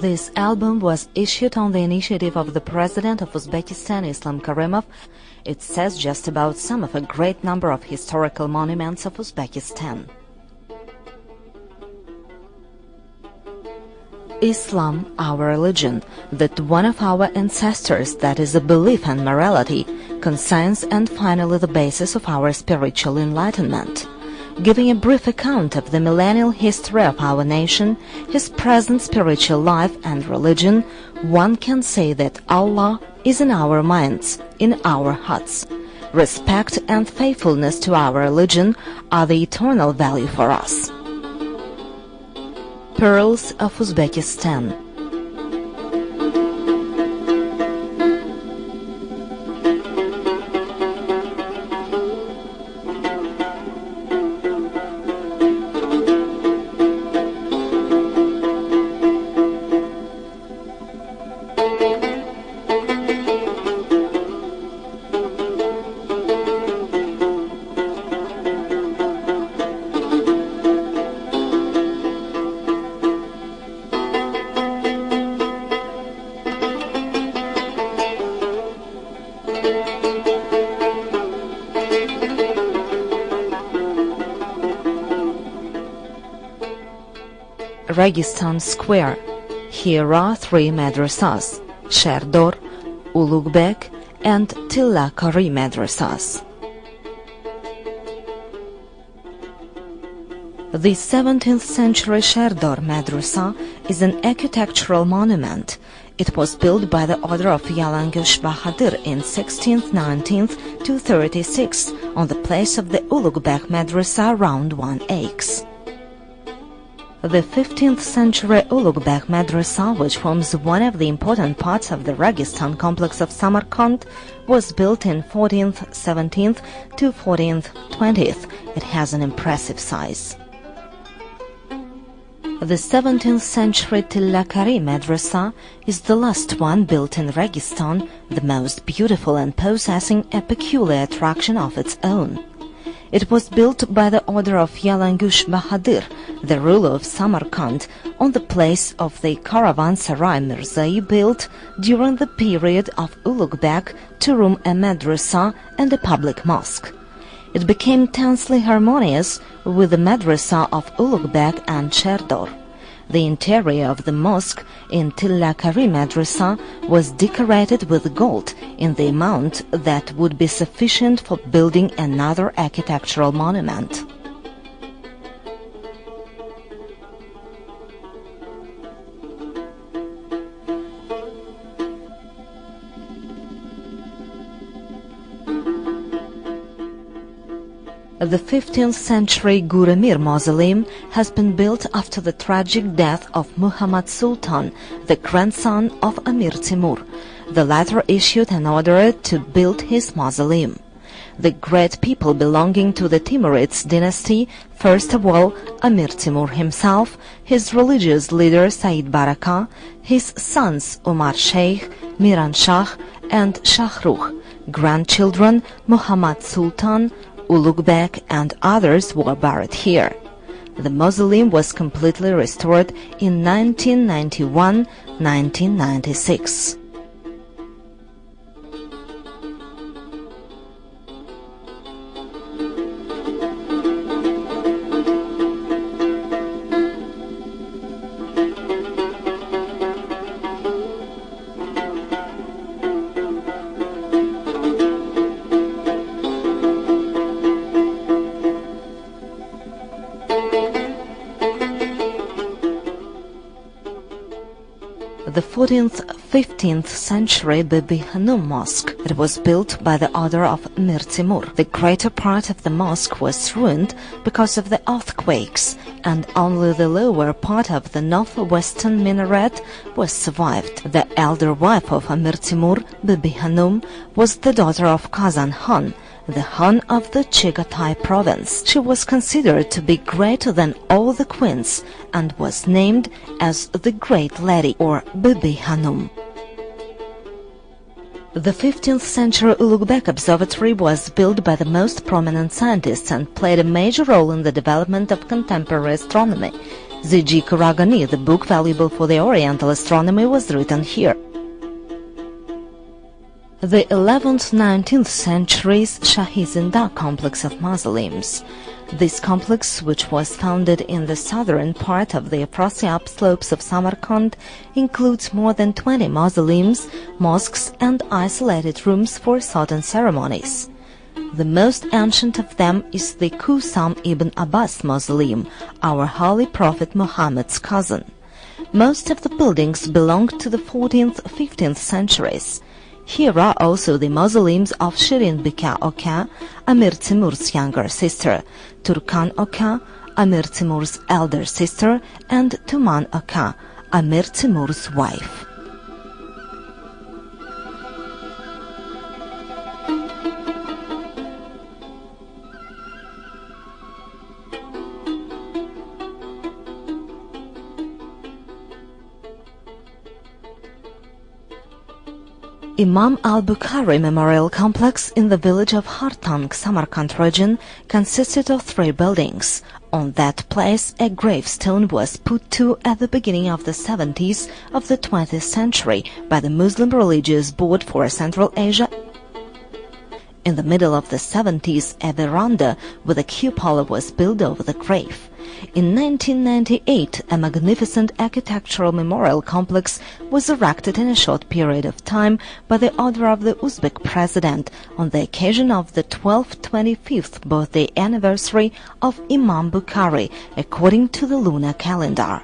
This album was issued on the initiative of the President of Uzbekistan, Islam Karimov. It says just about some of a great number of historical monuments of Uzbekistan. Islam, our religion, that one of our ancestors, that is a belief and morality, conscience and finally the basis of our spiritual enlightenment. Giving a brief account of the millennial history of our nation, his present spiritual life and religion, one can say that Allah is in our minds, in our hearts. Respect and faithfulness to our religion are the eternal value for us. Pearls of Uzbekistan. Registan Square. Here are three madrasas, Sherdor, Ulugbek and Tillakari madrasas. The 17th century Sherdor madrasa is an architectural monument. It was built by the order of Yalangush Bahadur in 16th-19th to 36 on the place of the Ulugbek madrasa around 1 acre. The 15th century Ulugbek madrasa, which forms one of the important parts of the Registan complex of Samarkand, was built in 14th, 17th to 14th, 20th. It has an impressive size. The 17th century Tillakari madrasa is the last one built in Registan, the most beautiful and possessing a peculiar attraction of its own. It was built by the order of Yalangush Bahadur, the ruler of Samarkand, on the place of the Caravanserai Mirzai built during the period of Ulugbek to room a madrasa and a public mosque. It became tensely harmonious with the madrasa of Ulugbek and Sherdor. The interior of the mosque in Tillakari madrasa was decorated with gold in the amount that would be sufficient for building another architectural monument. The 15th century Guremir mausoleum has been built after the tragic death of Muhammad Sultan, the grandson of Amir Timur. The latter issued an order to build his mausoleum. The great people belonging to the Timurids dynasty, first of all Amir Timur himself, his religious leader Said Baraka, his sons Umar Sheikh, Miran Shah and Shahrukh, grandchildren Muhammad Sultan, Ulugbek and others were buried here. The mausoleum was completely restored in 1991-1996. The 14th-15th century Bibi Hanum Mosque. It was built by the order of Mir Timur. The greater part of the mosque was ruined because of the earthquakes, and only the lower part of the northwestern minaret was survived. The elder wife of Amir Timur, Bibi Hanum, was the daughter of Kazan Khan, the Khan of the Chagatai province. She was considered to be greater than all the queens and was named as the Great Lady or Bibi Hanum. The 15th century Ulugbek Observatory was built by the most prominent scientists and played a major role in the development of contemporary astronomy. Ziji Kuragani, the book valuable for the Oriental astronomy, was written here. The 11th-19th centuries Shahi-Zinda complex of mausoleums. This complex, which was founded in the southern part of the Afrasi upslopes of Samarkand, includes more than 20 mausoleums, mosques and isolated rooms for certain ceremonies. The most ancient of them is the Kusam ibn Abbas mausoleum, our Holy Prophet Muhammad's cousin. Most of the buildings belong to the 14th-15th centuries. Here are also the mausoleums of Shirin Bika Oka, Amir Timur's younger sister, Turkan Oka, Amir Timur's elder sister, and Tuman Oka, Amir Timur's wife. Imam al-Bukhari Memorial Complex in the village of Hartang, Samarkand region, consisted of 3 buildings. On that place, a gravestone was put to at the beginning of the 70s of the 20th century by the Muslim Religious Board for Central Asia. In the middle of the 70s, a veranda with a cupola was built over the grave. In 1998, a magnificent architectural memorial complex was erected in a short period of time by the order of the Uzbek president on the occasion of the 1225th birthday anniversary of Imam Bukhari, according to the lunar calendar.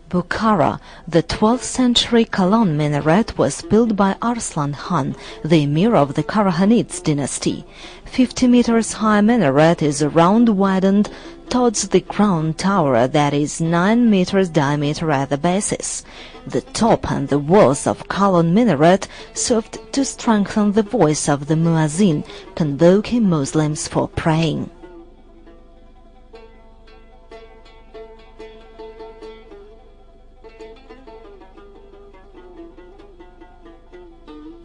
Bukhara, the 12th century column minaret was built by Arslan Khan, the emir of the Karahanids dynasty. 50 meters high minaret is round widened towards the crown tower that is 9 meters diameter at the basis. The top and the walls of column minaret served to strengthen the voice of the muezzin, convoking Muslims for praying.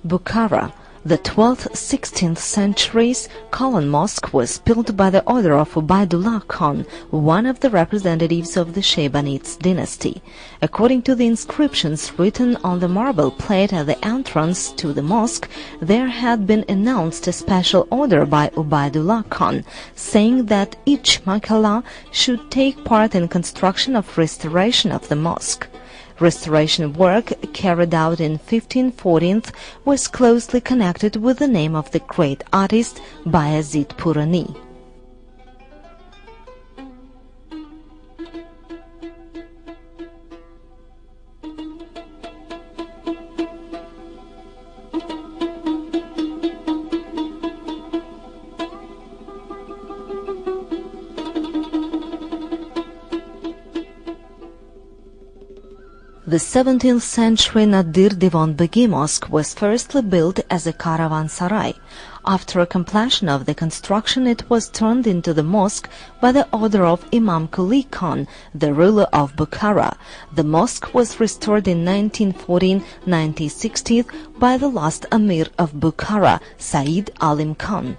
Bukhara, the 12th-16th centuries column mosque was built by the order of Ubaidullah Khan, one of the representatives of the Shaybanids dynasty. According to the inscriptions written on the marble plate at the entrance to the mosque, there had been announced a special order by Ubaidullah Khan, saying that each Makalla should take part in construction of restoration of the mosque. Restoration work carried out in 1514 was closely connected with the name of the great artist Bayazid Purani. The 17th century Nadir Divan Begi Mosque was firstly built as a caravanserai. After completion of the construction, it was turned into the mosque by the order of Imam Quli Khan, the ruler of Bukhara. The mosque was restored in 1914-1960 by the last Amir of Bukhara, Said Alim Khan.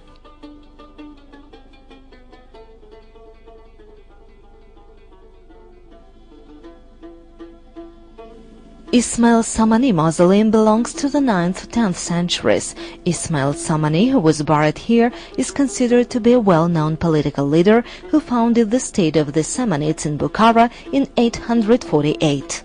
Ismail Samani Mausoleum belongs to the 9th-10th centuries. Ismail Samani, who was buried here, is considered to be a well-known political leader who founded the state of the Samanids in Bukhara in 848.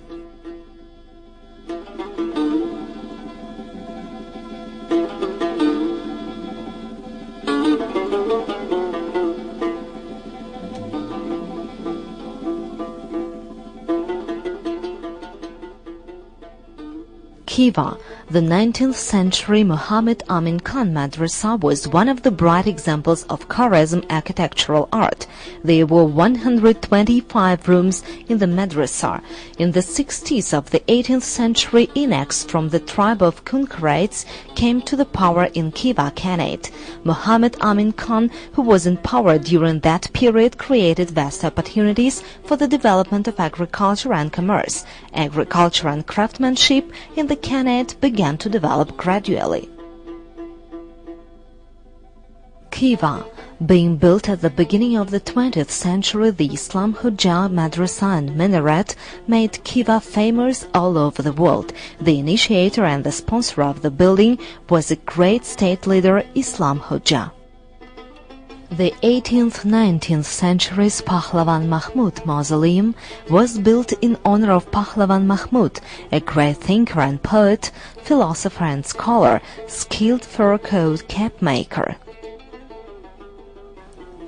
Khiva, The 19th century Muhammad Amin Khan Madrasa was one of the bright examples of Khwarezm architectural art. There were 125 rooms in the madrasa. In the 60s of the 18th century, eunuchs from the tribe of Kunkarates came to the power in Khiva Khanate. Muhammad Amin Khan, who was in power during that period, created vast opportunities for the development of agriculture and commerce. Agriculture and craftsmanship in the Khanate began to develop gradually. Khiva. Being built at the beginning of the 20th century, the Islam Hoja Madrasa and Minaret made Khiva famous all over the world. The initiator and the sponsor of the building was a great state leader, Islam Hoja. The 18th-19th centuries Pahlavan Mahmud Mausoleum was built in honor of Pahlavan Mahmud, a great thinker and poet, philosopher and scholar, skilled fur coat cap maker.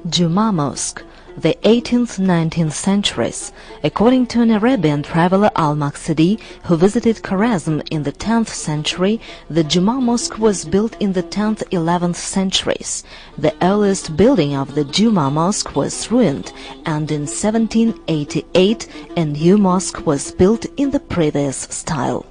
Juma Mosque, the 18th-19th centuries. According to an Arabian traveler Al-Maqsidi, who visited Khwarezm in the 10th century, the Juma Mosque was built in the 10th-11th centuries. The earliest building of the Juma Mosque was ruined, and in 1788 a new mosque was built in the previous style.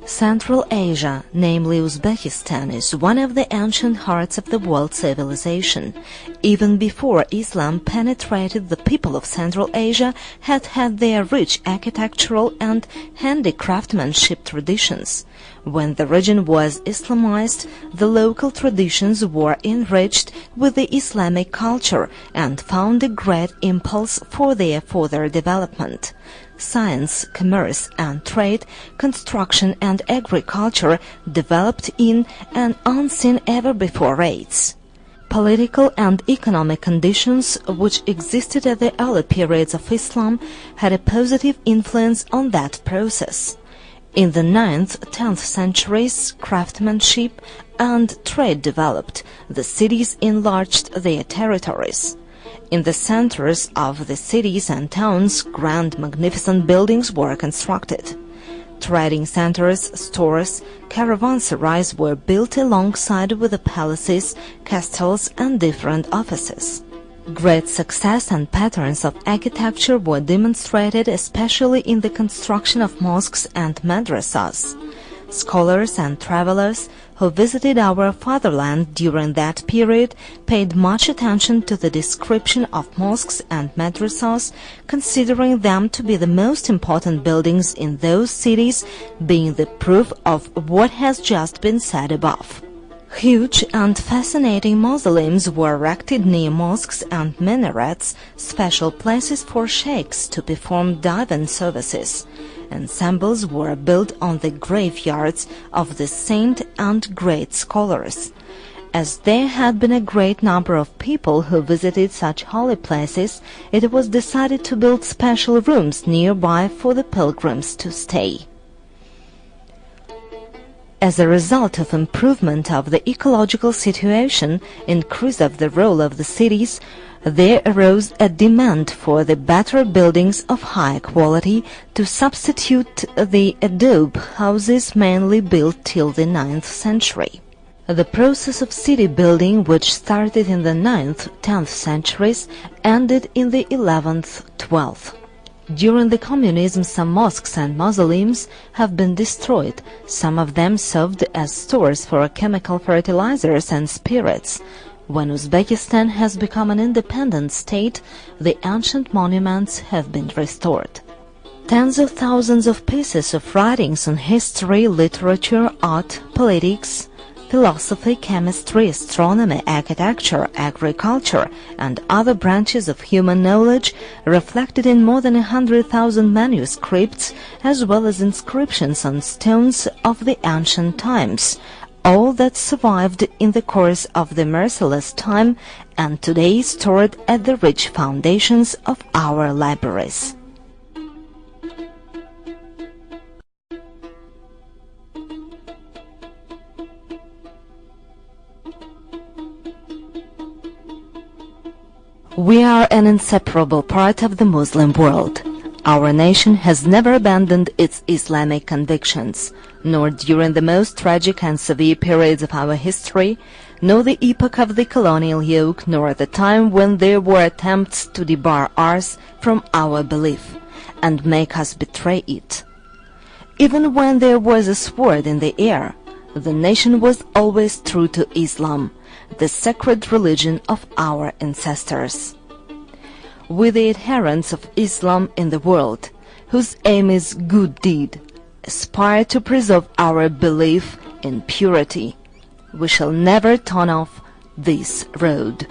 Central Asia, namely Uzbekistan, is one of the ancient hearts of the world civilization. Even before Islam penetrated, the people of Central Asia had their rich architectural and handicraftsmanship traditions. When the region was Islamized, the local traditions were enriched with the Islamic culture and found a great impulse for their further development. Science, commerce and trade, construction and agriculture developed in an unseen ever before rates. Political and economic conditions which existed at the early periods of Islam had a positive influence on that process. In the 9th-10th centuries, craftsmanship and trade developed. The cities enlarged their territories. In the centers of the cities and towns, grand magnificent buildings were constructed. Trading centers, stores, caravanserais were built alongside with the palaces, castles and different offices. Great success and patterns of architecture were demonstrated especially in the construction of mosques and madrasas. Scholars and travelers who visited our fatherland during that period paid much attention to the description of mosques and madrasas, considering them to be the most important buildings in those cities, being the proof of what has just been said above. Huge and fascinating mausoleums were erected near mosques and minarets, special places for sheikhs to perform divan services. Ensembles were built on the graveyards of the saint and great scholars. As there had been a great number of people who visited such holy places, it was decided to build special rooms nearby for the pilgrims to stay. As a result of improvement of the ecological situation, increase of the role of the cities, there arose a demand for the better buildings of high quality to substitute the adobe houses mainly built till the 9th century. The process of city building, which started in the 9th, 10th centuries, ended in the 11th, 12th. During the communism, some mosques and mausoleums have been destroyed. Some of them served as stores for chemical fertilizers and spirits. When Uzbekistan has become an independent state, the ancient monuments have been restored. Tens of thousands of pieces of writings on history, literature, art, politics, philosophy, chemistry, astronomy, architecture, agriculture, and other branches of human knowledge reflected in more than 100,000 manuscripts, as well as inscriptions on stones of the ancient times, all that survived in the course of the merciless time and today stored at the rich foundations of our libraries. We are an inseparable part of the Muslim world. Our nation has never abandoned its Islamic convictions, nor during the most tragic and severe periods of our history, nor the epoch of the colonial yoke, nor at the time when there were attempts to debar ours from our belief and make us betray it. Even when there was a sword in the air, the nation was always true to Islam, the sacred religion of our ancestors. We, the adherents of Islam in the world, whose aim is good deed, aspire to preserve our belief in purity. We shall never turn off this road.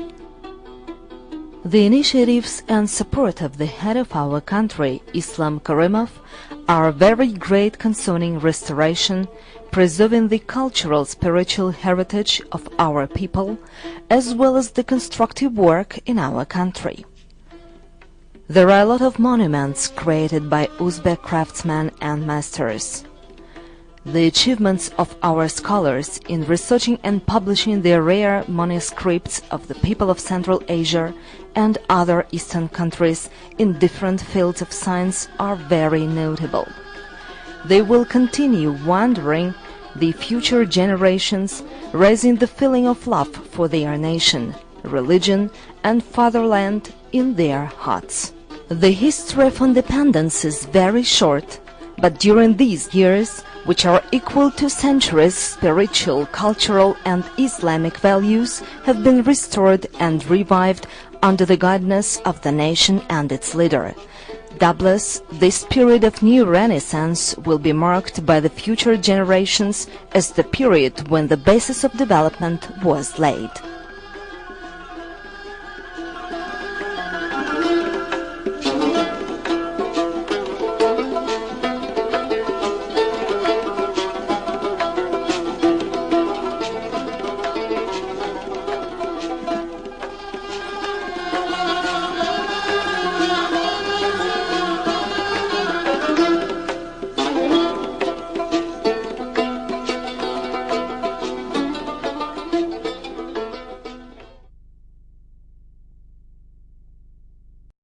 The initiatives and support of the head of our country, Islam Karimov, are very great concerning restoration, preserving the cultural spiritual heritage of our people, as well as the constructive work in our country. There are a lot of monuments created by Uzbek craftsmen and masters. The achievements of our scholars in researching and publishing the rare manuscripts of the people of Central Asia and other Eastern countries in different fields of science are very notable. They will continue wondering the future generations, raising the feeling of love for their nation, religion, and fatherland in their hearts. The history of independence is very short, but during these years, which are equal to centuries, spiritual, cultural, and Islamic values have been restored and revived under the guidance of the nation and its leader. Doubtless, this period of new renaissance will be marked by the future generations as the period when the basis of development was laid.